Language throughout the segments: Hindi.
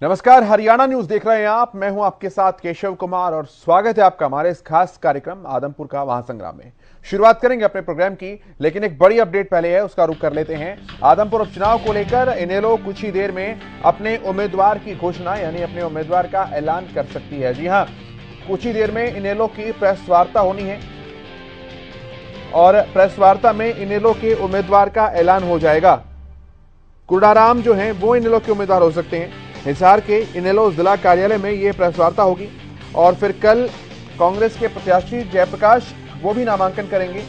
नमस्कार, हरियाणा न्यूज देख रहे हैं आप। मैं हूं आपके साथ केशव कुमार और स्वागत है आपका हमारे इस खास कार्यक्रम आदमपुर का महासंग्राम में। शुरुआत करेंगे अपने प्रोग्राम की, लेकिन एक बड़ी अपडेट पहले है, उसका रुख कर लेते हैं। आदमपुर उपचुनाव को लेकर इनेलो कुछ ही देर में अपने उम्मीदवार की घोषणा यानी अपने उम्मीदवार का ऐलान कर सकती है। जी हां, कुछ ही देर में इनेलो की प्रेस वार्ता होनी है और प्रेस वार्ता में इनेलो के उम्मीदवार का ऐलान हो जाएगा। कुर्डाराम जो हैं वो इनेलो के उम्मीदवार हो सकते हैं। हिसार के इनेलो जिला कार्यालय में ये प्रेस वार्ता होगी और फिर कल कांग्रेस के प्रत्याशी जयप्रकाश वो भी नामांकन करेंगे।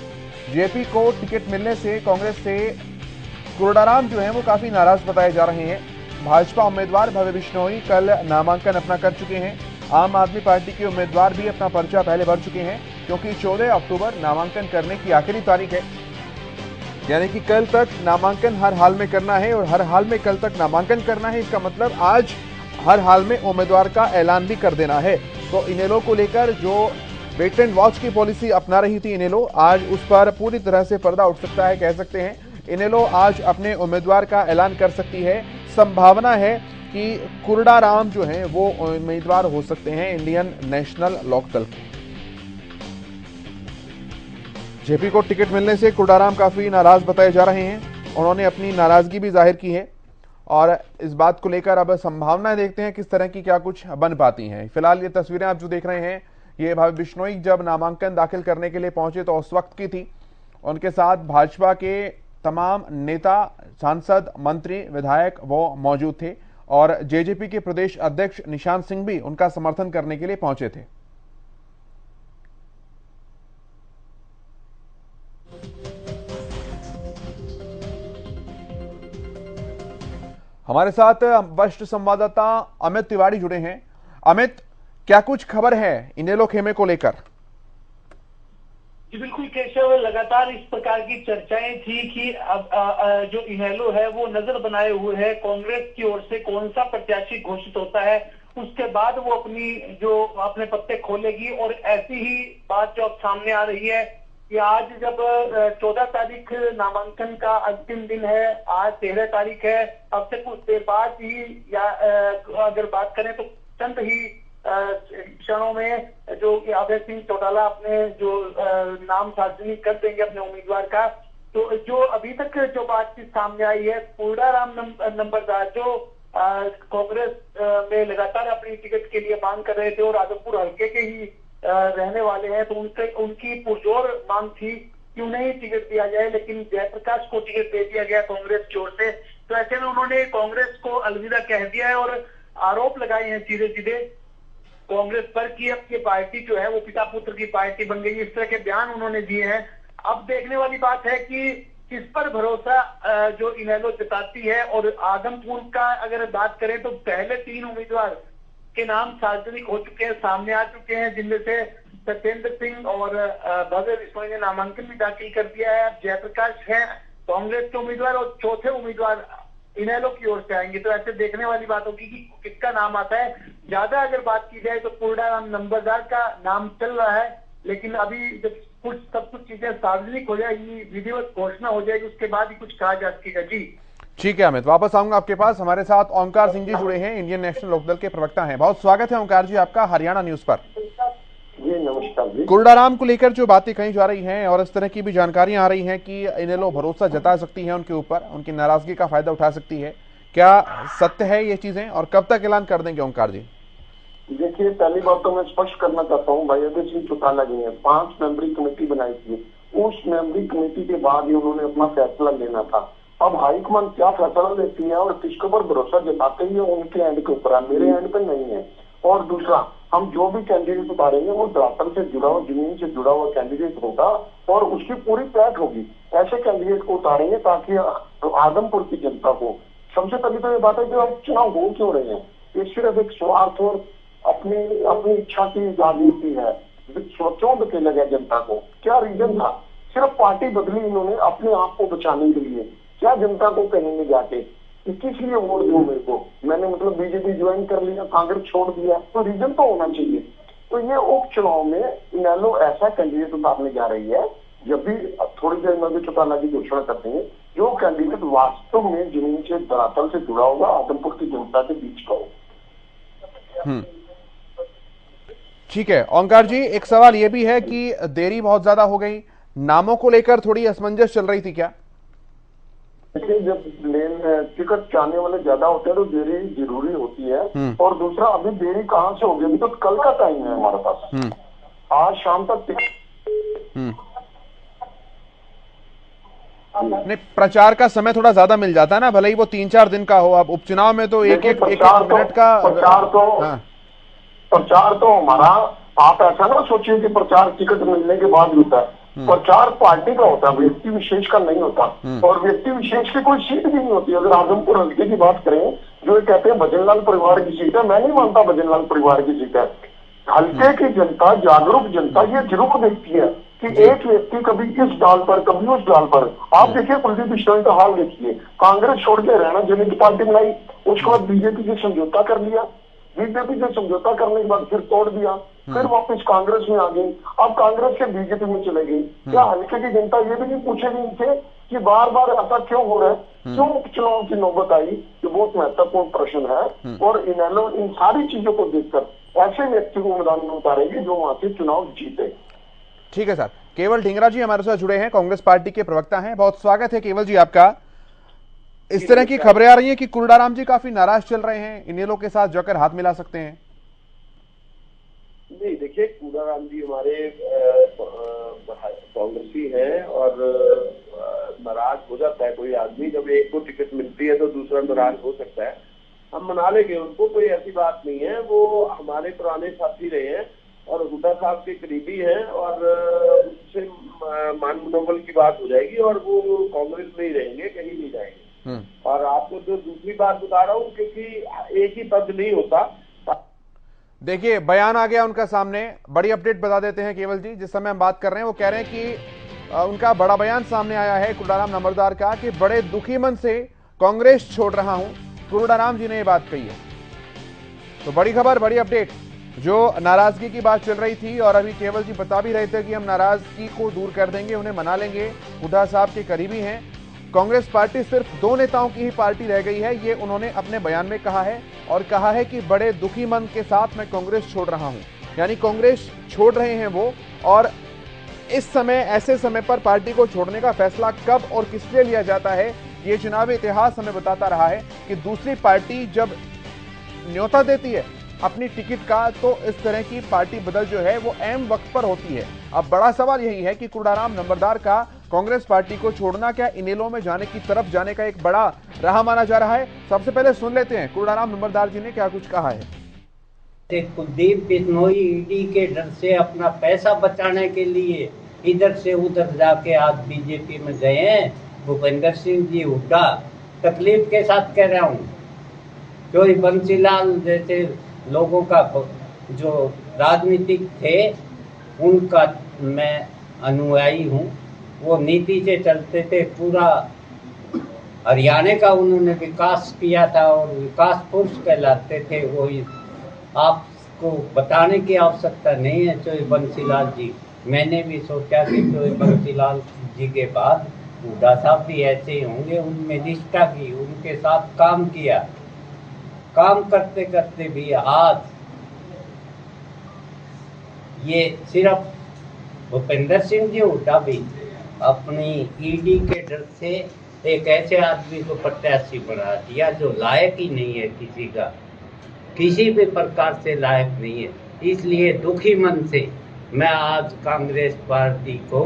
जेपी को टिकट मिलने से कांग्रेस से कुर्डाराम जो हैं वो काफी नाराज बताए जा रहे हैं। भाजपा उम्मीदवार भव्य बिश्नोई कल नामांकन अपना कर चुके हैं। आम आदमी पार्टी के उम्मीदवार भी अपना पर्चा पहले भर चुके हैं, क्योंकि 14 अक्टूबर नामांकन करने की आखिरी तारीख है, यानी कि कल तक नामांकन हर हाल में करना है और हर हाल में कल तक नामांकन करना है। इसका मतलब आज हर हाल में उम्मीदवार का ऐलान भी कर देना है। तो इनेलो को लेकर जो वेट एंड वॉच की पॉलिसी अपना रही थी इनेलो, आज उस पर पूरी तरह से पर्दा उठ सकता है। कह सकते हैं इनेलो आज अपने उम्मीदवार का ऐलान कर सकती है। संभावना है कि कुर्डाराम जो है वो उम्मीदवार हो सकते हैं इंडियन नेशनल लोकदल के। जेपी को टिकट मिलने से कुर्डाराम काफी नाराज बताए जा रहे हैं। उन्होंने अपनी नाराजगी भी जाहिर की है और इस बात को लेकर अब संभावनाएं देखते हैं किस तरह की क्या कुछ बन पाती हैं। फिलहाल ये तस्वीरें आप जो देख रहे हैं, ये भव्य बिश्नोई जब नामांकन दाखिल करने के लिए पहुंचे तो उस वक्त की थी। उनके साथ भाजपा के तमाम नेता, सांसद, मंत्री, विधायक वो मौजूद थे और जेजेपी के प्रदेश अध्यक्ष निशांत सिंह भी उनका समर्थन करने के लिए पहुंचे थे। हमारे साथ वरिष्ठ संवाददाता अमित तिवारी जुड़े हैं। अमित, क्या कुछ खबर है इनेलो खेमे को लेकर? जी बिल्कुल केशव, लगातार इस प्रकार की चर्चाएं थी कि अब जो इनेलो है वो नजर बनाए हुए है कांग्रेस की ओर से कौन सा प्रत्याशी घोषित होता है, उसके बाद वो अपने पत्ते खोलेगी। और ऐसी ही बात जो अब सामने आ रही है कि आज जब 14 तारीख नामांकन का अंतिम दिन है, आज 13 तारीख है, अब से कुछ देर बाद ही या अगर बात करें तो चंद ही क्षणों में जो अभय सिंह चौटाला अपने जो नाम सार्वजनिक कर देंगे अपने उम्मीदवार का। तो जो अभी तक जो बातचीत सामने आई है, कुर्डाराम नंबरदार जो कांग्रेस में लगातार अपनी टिकट के लिए मांग कर रहे थे और आदमपुर हल्के के ही रहने वाले हैं, तो उनकी पुरजोर मांग थी कि उन्हें ही टिकट दिया जाए, लेकिन जयप्रकाश को टिकट दे दिया गया कांग्रेस की ओर से। तो ऐसे में उन्होंने कांग्रेस को अलविदा कह दिया है और आरोप लगाए हैं सीधे सीधे कांग्रेस पर कि अब ये पार्टी जो है वो पिता पुत्र की पार्टी बन गई। इस तरह के बयान उन्होंने दिए हैं। अब देखने वाली बात है कि किस पर भरोसा जो इनेलो जताती है। और आदमपुर का अगर बात करें तो पहले 3 उम्मीदवार के नाम सार्वजनिक हो चुके हैं, सामने आ चुके हैं, जिनमें से सत्येंद्र सिंह और भव्य बिश्नोई ने नामांकन भी दाखिल कर दिया है। अब जयप्रकाश है कांग्रेस के उम्मीदवार और चौथे उम्मीदवार इनेलो की ओर से आएंगे। तो ऐसे देखने वाली बात होगी कि किसका नाम आता है। ज्यादा अगर बात की जाए तो कुर्डाराम नंबरदार का नाम चल रहा है, लेकिन अभी जब सब कुछ चीजें सार्वजनिक हो जाएगी, विधिवत घोषणा हो जाएगी, उसके बाद ही कुछ कहा जा सकेगा। जी ठीक है अमित, वापस आऊंगा आपके पास। हमारे साथ ओंकार सिंह जी जुड़े हैं, इंडियन नेशनल लोकदल के प्रवक्ता हैं। बहुत स्वागत है ओंकार जी आपका हरियाणा न्यूज पर। जी नमस्कार जी। कुर्डाराम को लेकर जो बातें कही जा रही हैं और इस तरह की भी जानकारियां आ रही हैं कि इनेलो भरोसा जता सकती है उनके ऊपर, उनकी नाराजगी का फायदा उठा सकती है, क्या सत्य है ये चीजें और कब तक ऐलान कर देंगे ओंकार जी? देखिए, पहली बात तो मैं स्पष्ट करना चाहता हूँ, भाई अभय सिंह चौटाला जी ने 5 मेंबरी कमेटी बनाई थी। उस मेंबरी कमेटी के बाद ही उन्होंने अपना फैसला लेना था। अब हाईकमान क्या फैसला लेती है और किसके ऊपर भरोसा जताते हैं उनके एंड के ऊपर है, मेरे एंड पे नहीं है। और दूसरा, हम जो भी कैंडिडेट उतारेंगे वो धरातल से जुड़ा हुआ, जमीन से जुड़ा हुआ कैंडिडेट होगा और उसकी पूरी पैठ होगी। ऐसे कैंडिडेट को उतारेंगे ताकि आदमपुर की जनता को, सबसे पहले तो ये बात है कि अब चुनाव हो क्यों रहे हैं, ये सिर्फ एक स्वार्थ और अपनी इच्छा की राजनीति है। क्यों धकेला गया जनता को, क्या रीजन था? सिर्फ पार्टी बदली इन्होंने अपने आप को बचाने के लिए। क्या जनता को कहेंगे जाके किस लिए वोट दो मेरे को, मैंने मतलब बीजेपी ज्वाइन कर लिया, कांग्रेस छोड़ दिया, तो रीजन तो होना चाहिए। तो ये उपचुनाव में इनेलो ऐसा कैंडिडेट उतारने जा रही है, जब भी थोड़ी देर में भी चौटाला की घोषणा करते हैं, जो कैंडिडेट वास्तव में जमीन से धरातल से जुड़ा होगा, आदमपुर की जनता के बीच का हो। ठीक है ओंकार जी, एक सवाल ये भी है कि देरी बहुत ज्यादा हो गई, नामों को लेकर थोड़ी असमंजस चल रही थी क्या? देखिए, जब टिकट चाहने वाले ज्यादा होते हैं तो देरी जरूरी होती है। और दूसरा, अभी देरी कहाँ से होगी, अभी तो कल का टाइम है हमारे पास, आज शाम तक टिकट। नहीं, प्रचार का समय थोड़ा ज्यादा मिल जाता है ना, भले ही वो 3-4 दिन का हो। अब उपचुनाव में तो एक मिनट का प्रचार तो हमारा, आप ऐसा ना सोचिए कि प्रचार टिकट मिलने के बाद होता है। प्रचार पार्टी का होता है, व्यक्ति विशेष का नहीं होता। और व्यक्ति विशेष की कोई सीट भी नहीं होती। अगर आजमपुर हल्के की बात करें, जो कहते हैं भजनलाल परिवार की सीट है, मैं नहीं मानता भजनलाल परिवार की सीट है। हल्के की जनता, जागरूक जनता ये जरूर देखती है कि एक व्यक्ति कभी इस डाल पर, कभी उस डाल पर। आप देखिए कुलदीप बिश्नोई का हाल देखिए, कांग्रेस छोड़ के हरियाणा जनता पार्टी बनाई, उसके बाद बीजेपी से समझौता कर लिया, बीजेपी से समझौता करने के बाद फिर तोड़ दिया, फिर वापस कांग्रेस में आ गई, अब कांग्रेस के बीजेपी में चले गई। क्या हल्के की जनता ये भी नहीं पूछेगी इनसे कि बार बार ऐसा क्यों हो रहा है, क्यों उपचुनाव की नौबत आई? ये बहुत महत्वपूर्ण प्रश्न है। और इनेलो इन सारी चीजों को देखकर ऐसे व्यक्ति को मैदान में उतारेंगे जो वहां से चुनाव जीते। ठीक है सर। केवल ढींगरा जी हमारे साथ जुड़े हैं, कांग्रेस पार्टी के प्रवक्ता हैं। बहुत स्वागत है केवल जी आपका। इस तरह की खबरें आ रही हैं कि कुलडाराम जी काफी नाराज चल रहे हैं, इनेलो के साथ जाकर हाथ मिला सकते हैं। नहीं, देखिए, कुलडाराम जी हमारे कांग्रेसी हैं और नाराज हो जाता है कोई आदमी। जब एक को टिकट मिलती है तो दूसरा नाराज हो सकता है। हम मना लेंगे उनको, कोई ऐसी बात नहीं है। वो हमारे पुराने साथी रहे हैं और हुड्डा साहब के करीबी हैं और उनसे मान मनोबल की बात हो जाएगी और वो कांग्रेस में ही रहेंगे, कहीं नहीं जाएंगे। और आपको जो दूसरी बात बता रहा हूँ, क्योंकि एक ही पद नहीं होता। देखिए बयान आ गया उनका सामने, बड़ी अपडेट बता देते हैं केवल जी। जिस समय हम बात कर रहे हैं वो कह रहे हैं कि उनका बड़ा बयान सामने आया है कुलडाराम नंबरदार का कि बड़े दुखी मन से कांग्रेस छोड़ रहा हूं। कुलडाराम जी ने ये बात कही है। तो बड़ी खबर, बड़ी अपडेट। जो नाराजगी की बात चल रही थी और अभी केवल जी बता भी रहे थे कि हम नाराजगी को दूर कर देंगे, उन्हें मना लेंगे, हुड्डा साहब के करीबी हैं। कांग्रेस पार्टी सिर्फ 2 नेताओं की ही पार्टी रह गई है, ये उन्होंने अपने बयान में कहा है। और कहा है कि बड़े दुखी मन के साथ मैं कांग्रेस छोड़ रहा हूं, यानी कांग्रेस छोड़ रहे हैं वो। और इस समय, ऐसे समय पर पार्टी को छोड़ने का फैसला कब और किस लिए लिया जाता है, ये चुनावी इतिहास हमें बताता रहा है कि दूसरी पार्टी जब न्योता देती है अपनी टिकट का, तो इस तरह की पार्टी बदल जो है वो ऐन वक्त पर होती है। अब बड़ा सवाल यही है कि कुलडाराम नंबरदार का कांग्रेस पार्टी को छोड़ना क्या इनेलो में जाने की तरफ जाने का एक बड़ा राह माना जा रहा है? सबसे पहले सुन लेते हैं कुलडाराम नंबरदार जी ने क्या कुछ कहा है। कुलदीप बिश्नोई ईडी के डर से अपना पैसा बचाने के लिए इधर से उधर जाके आज बीजेपी में गए हैं। भूपेंद्र सिंह जी हुड्डा, तकलीफ के साथ कह रहा हूँ, जो बंसीलाल जैसे लोगों का जो राजनीतिक थे उनका मैं अनुयायी हूँ। वो नीति से चलते थे, पूरा हरियाणा का उन्होंने विकास किया था और विकास पुरुष कहलाते थे। वो आपको बताने की आवश्यकता नहीं है। चोई बंसीलाल जी, मैंने भी सोचा कि चोई बंसीलाल जी के बाद हुड्डा साहब भी ऐसे ही होंगे। उनमें निष्ठा की, उनके साथ काम किया, काम करते करते भी आज ये सिर्फ भूपेंद्र सिंह जी हुड्डा भी अपनी ईडी के डर से एक ऐसे आदमी को प्रत्याशी बना दिया जो लायक ही नहीं है, किसी का किसी भी प्रकार से लायक नहीं है। इसलिए दुखी मन से मैं आज कांग्रेस पार्टी को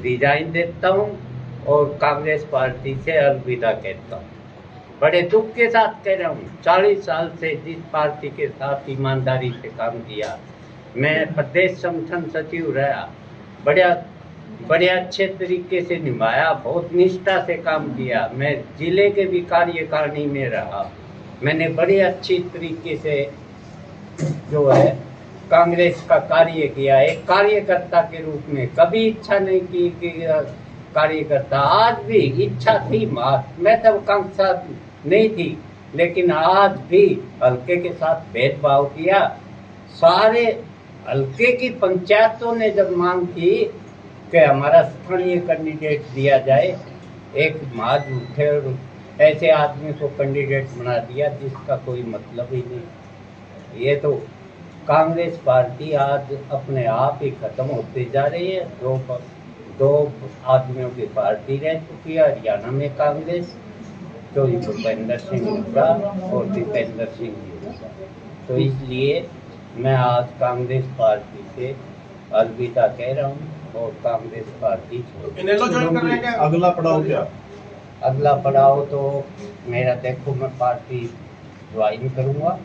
रिजाइन देता हूं और कांग्रेस पार्टी से अलविदा कहता हूं। बड़े दुख के साथ कह रहा हूँ। 40 साल से जिस पार्टी के साथ ईमानदारी से काम किया, मैं प्रदेश संगठन सचिव रहा, बड़े अच्छे तरीके से निभाया, बहुत निष्ठा से काम किया। मैं जिले के भी कार्यकारिणी में रहा, मैंने बड़े अच्छी तरीके से जो है कांग्रेस का कार्य किया। एक कार्यकर्ता के रूप में कभी इच्छा नहीं की कि कार्यकर्ता, आज भी इच्छा थी, मैं तब कांक्षा नहीं थी, लेकिन आज भी हल्के के साथ भेदभाव किया। सारे हल्के की पंचायतों ने जब मांग की कि हमारा स्थानीय कैंडिडेट दिया जाए, एक माज उठे और ऐसे आदमी को कैंडिडेट बना दिया जिसका कोई मतलब ही नहीं। ये तो कांग्रेस पार्टी आज अपने आप ही खत्म होती जा रही है। दो आदमियों की पार्टी रह चुकी है हरियाणा में कांग्रेस, तो भूपेंद्र सिंह हुड्डा और दीपेंद्र सिंह जी। तो इसलिए मैं आज कांग्रेस पार्टी से अलविदा कह रहा हूँ और कांग्रेस पार्टी इनेलो ज्वाइन कर रहे हैं क्या? अगला पड़ाव क्या? अगला पड़ाव तो मेरा देखो, मैं पार्टी ज्वाइन करूँगा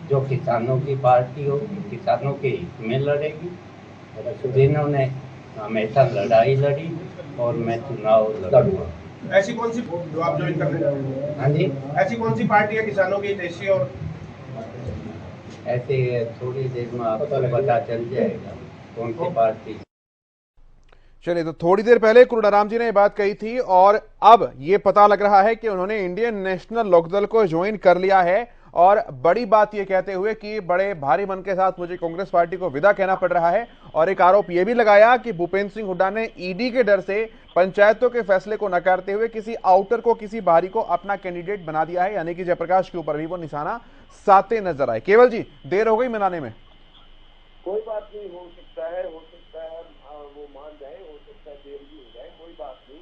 जो किसानों की पार्टी होगी, किसानों के हित में लड़ेगी, जिन्होंने हमेशा लड़ाई लड़ी, और मैं चुनाव लड़ूंगा। ऐसी कौन सी जो आप ज्वाइन कर रहे हैं? हाँ जी, ऐसी कौन सी पार्टी है किसानों की देशी? और ऐसे थोड़ी देर में आपको पता चल जाएगा कौन सी पार्टी। चलिए, तो थोड़ी देर पहले कुरुडाराम जी ने ये बात कही थी और अब ये पता लग रहा है कि उन्होंने इंडियन नेशनल लोकदल को ज्वाइन कर लिया है। और बड़ी बात ये कहते हुए कि बड़े भारी मन के साथ मुझे कांग्रेस पार्टी को विदा कहना पड़ रहा है। और एक आरोप यह भी लगाया कि भूपेंद्र सिंह हुड्डा ने ईडी के डर से पंचायतों के फैसले को नकारते हुए किसी आउटर को, किसी बाहरी को अपना कैंडिडेट बना दिया है, यानी कि जयप्रकाश के ऊपर भी वो निशाना साधते नजर आए। केवल जी, देर हो गई मनाने में? कोई बात नहीं, हो सकता है वो मान जाए, हो सकता है देर भी हो जाए, कोई बात नहीं।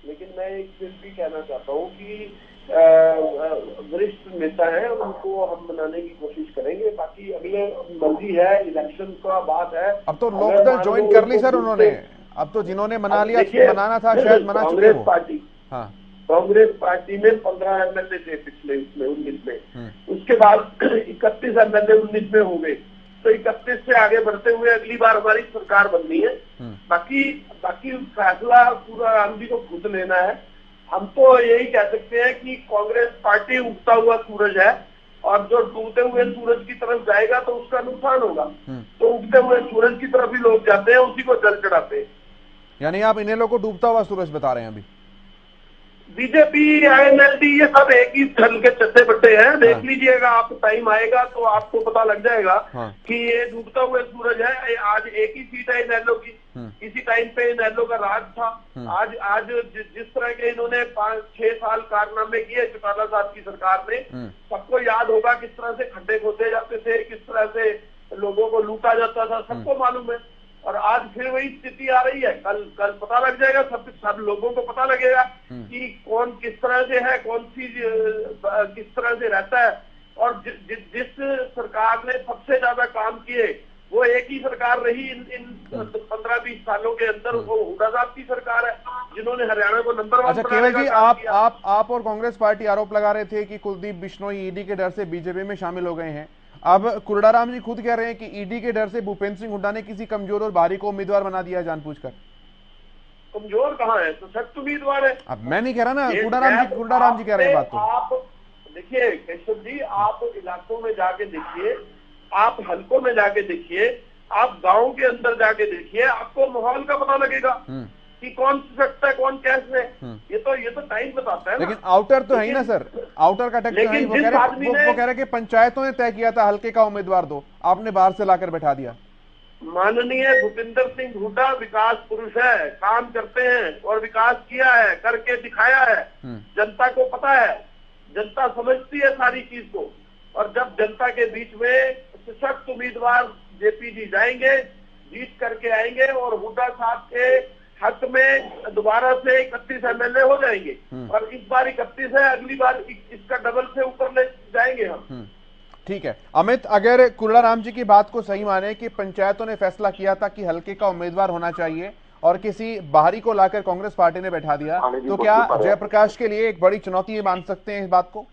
लेकिन मैं एक फिर भी कहना चाहता हूँ कि वरिष्ठ नेता हैं, उनको हम मनाने की कोशिश करेंगे। बाकी अगले मर्जी है, इलेक्शन का बात है। अब तो लोकदल ज्वाइन कर ली सर उन्होंने, अब तो जिन्होंने मना लिया, मनाना था शायद मना चुके कांग्रेस पार्टी। हाँ, कांग्रेस पार्टी में 15 एमएलए थे पिछले उसमें 19 में, उसके बाद 31 एमएलए 19 में हो गए। तो 31 से आगे बढ़ते हुए अगली बार हमारी सरकार बननी है। बाकी फैसला पूरा राम जी को खुद लेना है। हम तो यही कह सकते हैं कि कांग्रेस पार्टी उगता हुआ सूरज है, और जो डूबते हुए सूरज की तरफ जाएगा तो उसका नुकसान होगा। तो उगते हुए सूरज की तरफ ही लोग जाते हैं, उसी को जल चढ़ाते हैं। यानी आप इनेलो को डूबता हुआ सूरज बता रहे हैं? अभी बीजेपी, आईएनएलडी, ये सब एक ही दल के चट्टे बट्टे हैं। देख लीजिएगा आप, टाइम आएगा तो आपको पता लग जाएगा कि ये डूबता हुआ सूरज है। आज एक ही सीट है इनेलो की, इसी टाइम पे इनेलो का राज था। आज जिस तरह के इन्होंने 5-6 साल कारनामे किए चौटाला साहब की सरकार ने, सबको याद होगा किस तरह से खड्डे खोदे जाते थे, किस तरह से लोगों को लूटा जाता था, सबको मालूम है। और आज फिर वही स्थिति आ रही है। कल पता लग जाएगा, सब लोगों को पता लगेगा कि कौन किस तरह से है, कौन सी किस तरह से रहता है। और जिस सरकार ने सबसे ज्यादा काम किए वो एक ही सरकार रही इन 15-20 सालों के अंदर, वो हुड्डा साहब की सरकार है, जिन्होंने हरियाणा को नंबर 1 अच्छा केवल जी, आप और कांग्रेस पार्टी आरोप लगा रहे थे कि कुलदीप बिश्नोई ईडी के डर से बीजेपी में शामिल हो गए हैं। अब कुरुडाराम जी खुद कह रहे हैं कि ईडी के डर से भूपेंद्र सिंह हुड्डा ने किसी कमजोर और बाहरी को उम्मीदवार बना दिया है जानबूझकर। कमजोर कहाँ है, तो सख्त उम्मीदवार है। अब मैं नहीं कह रहा ना, कुरुडाराम जी कह रहे हैं बात। तो आप देखिए केशव जी, आप इलाकों में जाके देखिए, आप हलकों में जाके देखिए, आप गाँव के अंदर जाके देखिए, आपको माहौल का पता लगेगा कि कौन सकता है, कौन कैसे है। ये तो टाइम बताता है। लेकिन आउटर तो है ही ना सर, आउटर का टैक्स है। वो कह रहे कि पंचायतों ने तय किया था हल्के का उम्मीदवार दो, आपने बाहर से लाकर बैठा दिया। माननीय भूपेंद्र सिंह हुड्डा विकास पुरुष है, काम करते हैं और विकास किया है, करके दिखाया है। जनता को पता है, जनता समझती है सारी चीज को। और जब जनता के बीच में सशक्त उम्मीदवार जेपी जी जाएंगे, जीत करके आएंगे और हुड्डा साहब के हक में दोबारा से 31 एमएलए हो जाएंगे। और इस बार 31 है, अगली बार इसका डबल से ऊपर ले जाएंगे हम। ठीक है अमित, अगर कुरुडाराम जी की बात को सही माने कि पंचायतों ने फैसला किया था कि हल्के का उम्मीदवार होना चाहिए और किसी बाहरी को लाकर कांग्रेस पार्टी ने बैठा दिया, तो क्या जयप्रकाश के लिए एक बड़ी चुनौती मान सकते हैं इस बात को?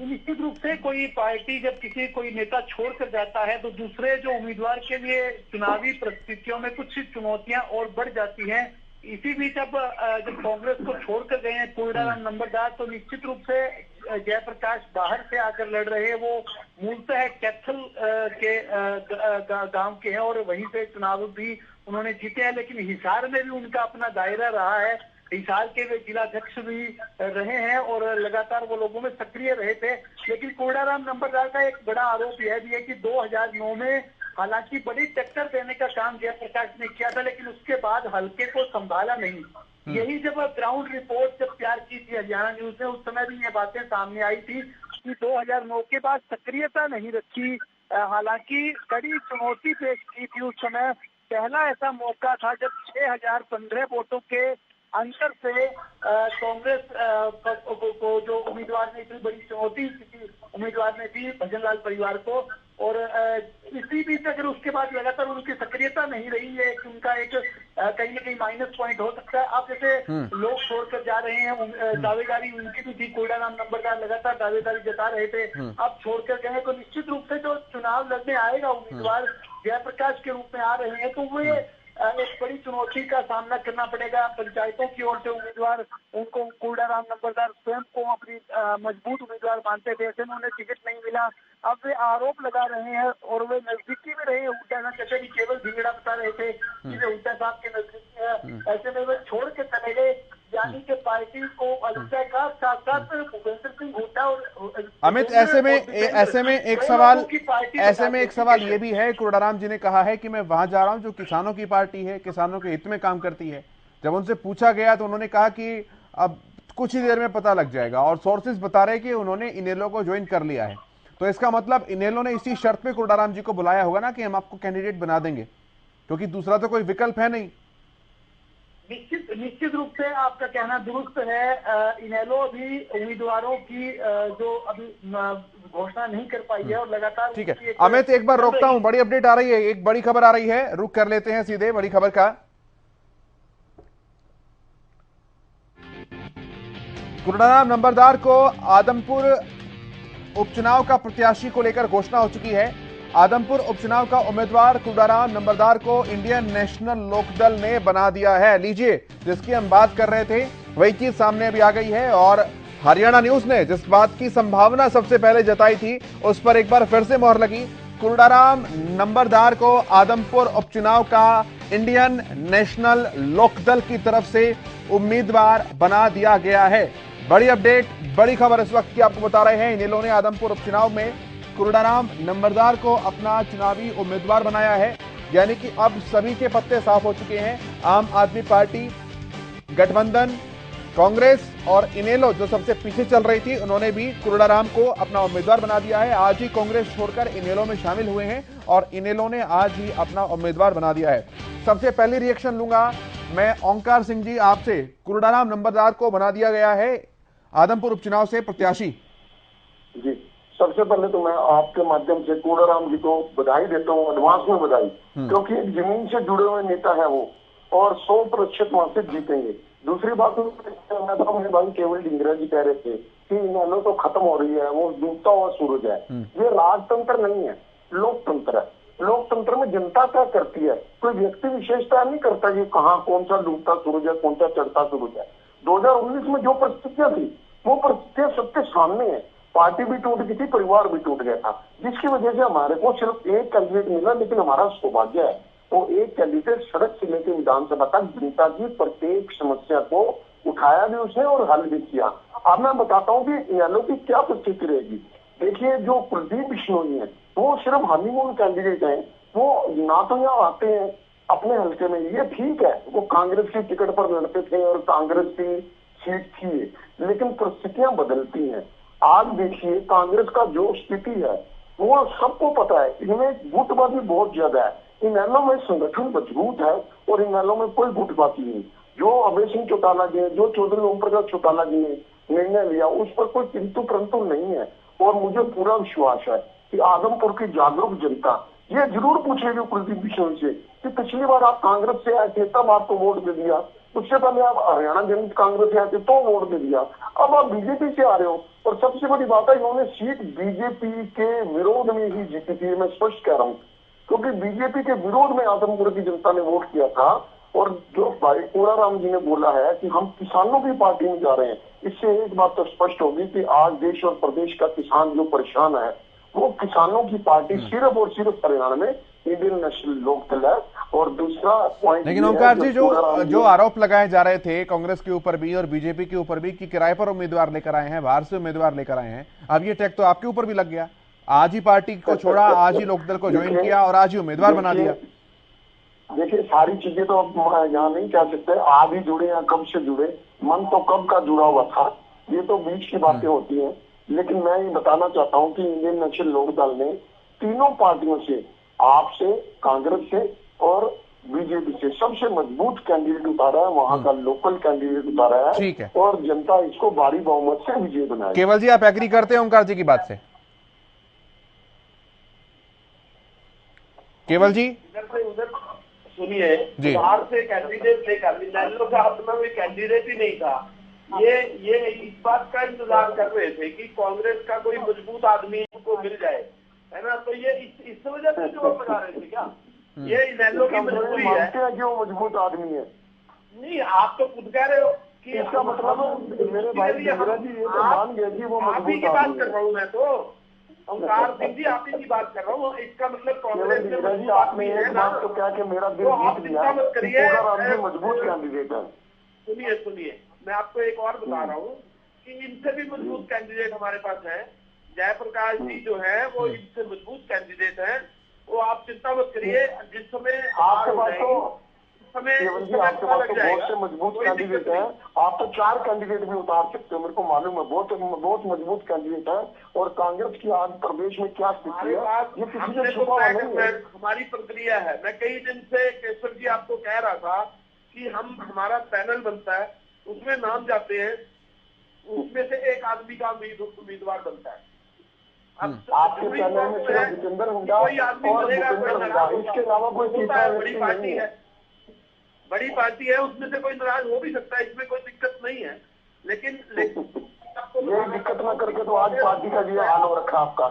निश्चित रूप से कोई पार्टी जब कोई नेता छोड़कर जाता है तो दूसरे जो उम्मीदवार के लिए चुनावी परिस्थितियों में कुछ चुनौतियां और बढ़ जाती हैं। इसी बीच अब जब कांग्रेस को छोड़कर गए हैं कुरुडाराम नंबरदार, तो निश्चित रूप से जयप्रकाश बाहर से आकर लड़ रहे हैं। वो मूलतः कैथल के गांव के हैं और वहीं से चुनाव भी उन्होंने जीते हैं। लेकिन हिसार में भी उनका अपना दायरा रहा है, हिसार के वे जिलाध्यक्ष भी रहे हैं और लगातार वो लोगों में सक्रिय रहे थे। लेकिन कुरुडाराम नंबरदार का एक बड़ा आरोप यह भी है कि 2009 में हालांकि बड़ी टक्कर देने का काम जयप्रकाश ने किया था, लेकिन उसके बाद हल्के को संभाला नहीं। यही जब ग्राउंड रिपोर्ट जब तैयार की थी हरियाणा न्यूज ने, उस समय भी ये बातें सामने आई थी की, 2009 के बाद सक्रियता नहीं रखी। हालांकि कड़ी चुनौती पेश की थी उस समय। पहला ऐसा मौका था जब 6015 वोटों के अंतर से कांग्रेस को जो उम्मीदवार ने इतनी बड़ी चुनौती किसी उम्मीदवार ने दी भजनलाल परिवार को। और इसी बीच अगर उसके बाद लगातार उनकी सक्रियता नहीं रही है, उनका एक कहीं ना कहीं माइनस पॉइंट हो सकता है। आप जैसे लोग छोड़कर जा रहे हैं, दावेदारी उनकी भी थी, कोडाराम नंबरदार लगातार दावेदारी जता रहे थे, अब छोड़कर गए तो निश्चित रूप से जो चुनाव लड़ने आएगा उम्मीदवार जयप्रकाश के रूप में आ रहे हैं, तो वे एक बड़ी चुनौती का सामना करना पड़ेगा। पंचायतों की ओर से उम्मीदवार उनको कोडाराम नंबरदार स्वयं को अपनी मजबूत उम्मीदवार मानते थे, ऐसे में उन्हें टिकट नहीं मिला। अब वे आरोप लगा रहे हैं और वे नजदीकी में रहे हुड्डा साहब, जैसे भी केवल भिंगड़ा बता रहे थे कि वे हुड्डा साहब के नजदीकी है, ऐसे में वे छोड़ के चले गए, यानी कि पार्टी को अलग का साथ साथ भूपेंद्र सिंह हुड्डा और अमित, ऐसे में एक सवाल ये भी है, कोडाराम जी ने कहा है कि मैं वहां जा रहा हूं जो किसानों की पार्टी है, किसानों के हित में काम करती है। जब उनसे पूछा गया तो उन्होंने कहा कि अब कुछ ही देर में पता लग जाएगा, और सोर्सेज बता रहे कि उन्होंने इनेलो को ज्वाइन कर लिया है। तो इसका मतलब इनेलो ने इसी शर्त पे कोडाराम जी को बुलाया होगा ना कि हम आपको कैंडिडेट बना देंगे, क्योंकि दूसरा तो कोई विकल्प है नहीं। निश्चित रूप से आपका कहना दुरुस्त है। इनेलो भी उम्मीदवारों की जो अभी घोषणा नहीं कर पाई है और लगातार। ठीक है अमित, एक बार रोकता हूं, बड़ी अपडेट आ रही है, एक बड़ी खबर आ रही है, रुक कर लेते हैं सीधे बड़ी खबर का। कोडाराम नंबरदार को आदमपुर उपचुनाव का प्रत्याशी को लेकर घोषणा हो चुकी है। आदमपुर उपचुनाव का उम्मीदवार कोडाराम नंबरदार को इंडियन नेशनल लोकदल ने बना दिया है। लीजिए, जिसकी हम बात कर रहे थे वही चीज सामने अभी आ गई है, और हरियाणा न्यूज ने जिस बात की संभावना सबसे पहले जताई थी उस पर एक बार फिर से मोहर लगी। कोडाराम नंबरदार को आदमपुर उपचुनाव का इंडियन नेशनल लोकदल की तरफ से उम्मीदवार बना दिया गया है। बड़ी अपडेट, बड़ी खबर इस वक्त की आपको बता रहे हैं। इनेलो ने आदमपुर उपचुनाव में कोडाराम नंबरदार को अपना चुनावी उम्मीदवार बनाया है, यानी कि अब सभी के पत्ते साफ हो चुके हैं। आम आदमी पार्टी, गठबंधन, कांग्रेस और इनेलो जो सबसे पीछे चल रही थी, उन्होंने भी कोडाराम को अपना उम्मीदवार बना दिया है। आज ही कांग्रेस छोड़कर इनेलो में शामिल हुए हैं और इनेलो ने आज ही अपना उम्मीदवार बना दिया है। सबसे पहली रिएक्शन लूंगा मैं ओंकार सिंह जी आपसे। कोडाराम नंबरदार को बना दिया गया है आदमपुर उपचुनाव से प्रत्याशी। जी, सबसे पहले तो मैं आपके माध्यम से कोडाराम जी को बधाई देता हूँ, एडवांस में बधाई, क्योंकि एक जमीन से जुड़े हुए नेता है वो, और 100% वहां से जीतेंगे। दूसरी बात मेरे भाई केवल ढिंगरा जी कह रहे थे कि इनेलो तो खत्म हो रही है, वो डूबता हुआ सूरज है। ये राजतंत्र नहीं है, लोकतंत्र है। लोकतंत्र में जनता क्या करती है, कोई व्यक्ति विशेषता नहीं करता कि कहाँ कौन सा डूबता सूरज है, कौन सा चढ़ता सूरज है। 2019 में जो परिस्थितियां थी वो परिस्थितियां सबके सामने है। पार्टी भी टूट गई थी, परिवार भी टूट गया था, जिसकी वजह से हमारे को सिर्फ एक कैंडिडेट मिला। लेकिन हमारा सौभाग्य है वो एक कैंडिडेट सड़क से लेकर विधानसभा तक जनता की प्रत्येक समस्या को उठाया भी उसने और हल भी किया। अब मैं बताता हूँ कि इनेलो की क्या परिस्थिति रहेगी। देखिए, जो कुलदीप बिश्नोई है वो सिर्फ हनीमून कैंडिडेट है। वो ना तो यहाँ आते हैं अपने हल्के में, ये ठीक है, वो कांग्रेस की टिकट पर लड़ते थे और कांग्रेस की सीट थी, लेकिन परिस्थितियां बदलती हैं। आज देखिए कांग्रेस का जो स्थिति है वो सबको पता है, इनमें गुटबाजी बहुत ज्यादा है। इनेलो में संगठन मजबूत है और इनेलो में कोई गुटबाजी नहीं। जो अभय सिंह चौटाला जी, जो चौधरी ओम प्रकाश चौटाला जी ने निर्णय लिया उस पर कोई किंतु परंतु नहीं है। और मुझे पूरा विश्वास है कि आदमपुर की जागरूक जनता ये जरूर पूछेगी कुलदीप बिश्नोई से कि पिछली बार आप कांग्रेस से आए थे तब आपको वोट दे दिया, उससे पहले आप हरियाणा जनता कांग्रेस से आए थे तो वोट दे दिया, अब आप बीजेपी से आ रहे हो। और सबसे बड़ी बात है, इन्होंने सीट बीजेपी के विरोध में ही जीती थी, मैं स्पष्ट कह रहा हूँ, क्योंकि बीजेपी के विरोध में आदमपुर की जनता ने वोट किया था। और जो भाई कोडाराम जी ने बोला है कि हम किसानों की पार्टी में जा रहे हैं, इससे एक बात तो स्पष्ट होगी कि आज देश और प्रदेश का किसान जो परेशान है वो किसानों की पार्टी सिर्फ और सिर्फ हरियाणा में इंडियन नेशनल लोकदल है। और दूसरा पॉइंट, लेकिन ओंकार जी जो आरोप लगाए जा रहे थे कांग्रेस के ऊपर भी और बीजेपी के ऊपर भी कि किराए पर उम्मीदवार लेकर आए हैं, बाहर से उम्मीदवार लेकर आए हैं, अब ये टैग तो आपके ऊपर भी लग गया। आज ही पार्टी को छोड़ा, आज ही लोकदल को ज्वाइन किया और आज ही उम्मीदवार बना दिया। देखिए, सारी चीजें तो अब यहाँ नहीं कह सकते, आज ही जुड़े या कब से जुड़े, मन तो कब का जुड़ा हुआ था, ये तो बीच की बातें होती हैं। लेकिन मैं ये बताना चाहता हूँ कि इंडियन नेशनल लोकदल ने तीनों पार्टियों से, आपसे, कांग्रेस से और बीजेपी से सबसे मजबूत कैंडिडेट उतारा है, वहां का लोकल कैंडिडेट उतारा है। ठीक है। और जनता इसको भारी बहुमत से विजय बनाएगी। केवल जी, आप एग्री करते हैं ओंकार जी की बात से? केवल जी उधर सुनिए, जी। बाहर से कैंडिडेट लेकर इनेलो का अपना कोई कैंडिडेट ही नहीं था। ये इस बात का इंतजार कर रहे थे कि कांग्रेस का कोई मजबूत आदमी इनको मिल जाए, है ना। तो ये इस वजह से चोट लगा रहे थे क्या? ये इनेलो की मजबूरी है कि वो मजबूत आदमी है। नहीं, आप तो खुद कह रहे हो कि इसका मतलब मेरे भाई दिगरा जी ये तो मान गए कि वो आप ही की बात कर रहा हूँ मैं तो, ओंकार सिंह जी आप ही की बात कर रहा हूँ। इसका मतलब कांग्रेस में मजबूत आदमी है ना, तो क्या कि मेरा दिल तो आप जीत चिंता लिया, मत करिए। मजबूत कैंडिडेट है। सुनिए, मैं आपको एक और बता रहा हूँ कि इनसे भी मजबूत कैंडिडेट हमारे पास है। जयप्रकाश जी जो है वो इनसे मजबूत कैंडिडेट हैं। वो आप चिंता मत करिए, जिस समय आपके पास तो समय आपके पास तो बहुत से मजबूत कैंडिडेट हैं। आप तो 4 कैंडिडेट भी उतार सकते हो, मेरे को मालूम है। बहुत मजबूत कैंडिडेट है। और कांग्रेस की आज प्रदेश में क्या स्थिति है ये किसी से छुपा नहीं है। हमारी प्रक्रिया है। मैं कई दिन से केशव जी आपको कह रहा था कि हमारा पैनल बनता है, उसमें नाम जाते हैं, उसमें से एक आदमी का उम्मीदवार बनता है। अब आपके पैनल में सिर्फ जितेंद्र हुड्डा और भूपेंद्र हुड्डा, इसके अलावा कोई तीसरा बड़ी पार्टी है, बड़ी पार्टी है, उसमें से कोई नाराज हो भी सकता है, इसमें कोई दिक्कत नहीं है। लेकिन यही दिक्कत न करके तो आज पार्टी का ये हाल हो रखा आपका।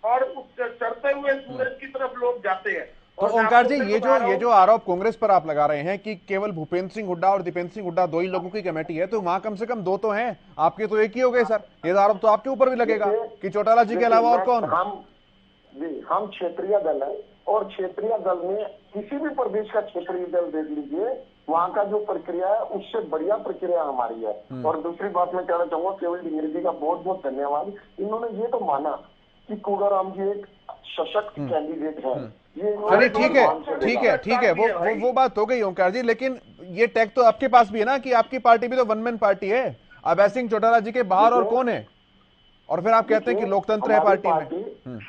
और चढ़ते हुए सूरज की तरफ लोग जाते हैं। तो ओंकार जी, ये जो आरोप कांग्रेस पर आप लगा रहे हैं कि केवल भूपेंद्र सिंह हुड्डा और दीपेंद्र सिंह हुड्डा 2 ही लोगों की कमेटी है, तो वहां कम से कम 2 तो हैं, आपके तो 1 ही हो गए सर। ये आरोप तो आपके ऊपर भी लगेगा कि चौटाला जी के अलावा और कौन? हम क्षेत्रीय दल है और क्षेत्रीय दल में किसी भी प्रदेश का क्षेत्रीय दल देख लीजिए, वहाँ का जो प्रक्रिया है उससे बढ़िया प्रक्रिया हमारी है। और दूसरी बात मैं कहना चाहूंगा, केवल डिंगरी जी का बहुत बहुत धन्यवाद। इन्होंने ये तो माना कि कोगाराम जी एक सशक्त कैंडिडेट है। चलिए ठीक है, वो बात हो गई ओंकार जी। लेकिन ये टैग तो आपके पास भी है ना कि आपकी पार्टी भी तो वन मैन पार्टी है। अभय सिंह चौटाला जी के बाहर और कौन है? और फिर आप कहते हैं कि लोकतंत्र है पार्टी में।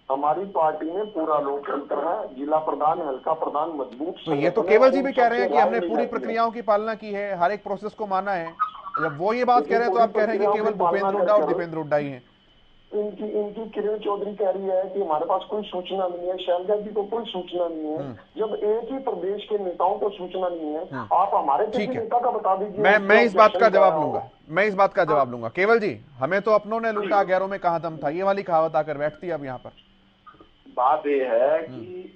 हमारी पार्टी में पूरा लोकतंत्र है, जिला प्रधान, हल्का प्रधान मजबूत। तो ये तो केवल जी भी कह रहे हैं कि हमने पूरी प्रक्रियाओं की पालना की है, हर एक प्रोसेस को माना है। जब वो ये बात कह रहे हैं तो आप कह रहे हैं कि केवल भूपेंद्र हुड्डा और दीपेंद्र हुड्डा ही हैं। इनकी किरण चौधरी कह रही है कि हमारे पास कोई सूचना नहीं है, शैलजा जी को कोई सूचना नहीं है। जब एक ही प्रदेश के नेताओं को सूचना नहीं है, आप हमारे किसी नेता का बता दीजिए। मैं इस बात का जवाब लूंगा। केवल जी, हमें तो अपनों ने लूटा, गैरों में कहां दम था, ये वाली कहावत आकर बैठती है अब यहाँ पर। बात यह है कि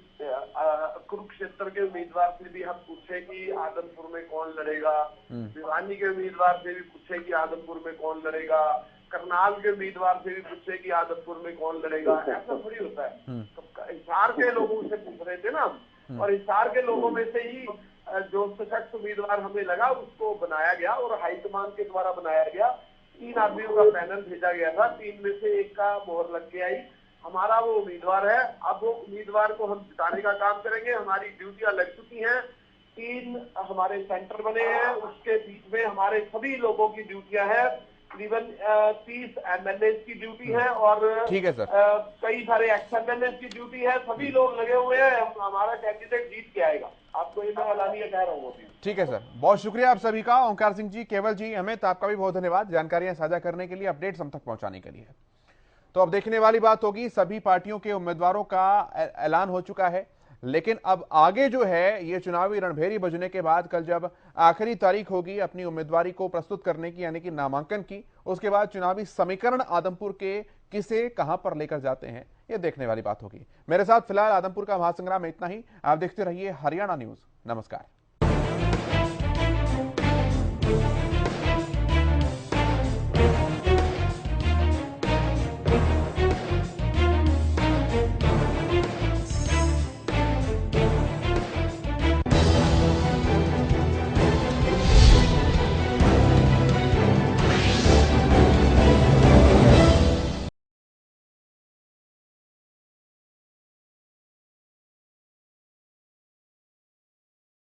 कुरुक्षेत्र के उम्मीदवार से भी हम पूछे कि आदमपुर में कौन लड़ेगा, भिवानी के उम्मीदवार से भी पूछे कि आदमपुर में कौन लड़ेगा, करनाल के उम्मीदवार से भी पूछे कि आदमपुर में कौन लड़ेगा। ऐसा थोड़ी होता है। हिसार के लोगों से पूछ रहे थे ना, और हिसार के लोगों में से ही जो सशक्त उम्मीदवार हमें लगा उसको बनाया गया और हाईकमान के द्वारा बनाया गया। 3 आदमियों का पैनल भेजा गया था, 3 में से 1 का मोहर लग के आई। हमारा वो उम्मीदवार है। अब वो उम्मीदवार को हम जिताने का काम करेंगे। हमारी ड्यूटियां लग चुकी हैं। 3 हमारे सेंटर बने हैं, उसके बीच में हमारे सभी लोगों की ड्यूटियां हैं। करीबन 30 एमएलए की ड्यूटी है और ठीक है सर, कई सारे एक्स एमएलए की ड्यूटी है। सभी लोग लगे हुए हैं। हमारा कैंडिडेट जीत के आएगा। आपको ये मैं एलानिया कह रहा हूँ। ठीक है सर, बहुत शुक्रिया आप सभी का। ओंकार सिंह जी, केवल जी, अमित, आपका भी बहुत धन्यवाद जानकारियां साझा करने के लिए, अपडेट्स हम तक पहुंचाने के लिए। तो अब देखने वाली बात होगी, सभी पार्टियों के उम्मीदवारों का ऐलान हो चुका है, लेकिन अब आगे जो है ये चुनावी रणभेरी बजने के बाद कल जब आखिरी तारीख होगी अपनी उम्मीदवारी को प्रस्तुत करने की, यानी कि नामांकन की, उसके बाद चुनावी समीकरण आदमपुर के किसे कहां पर लेकर जाते हैं ये देखने वाली बात होगी। मेरे साथ फिलहाल आदमपुर का महासंग्राम में इतना ही। आप देखते रहिए हरियाणा न्यूज। नमस्कार।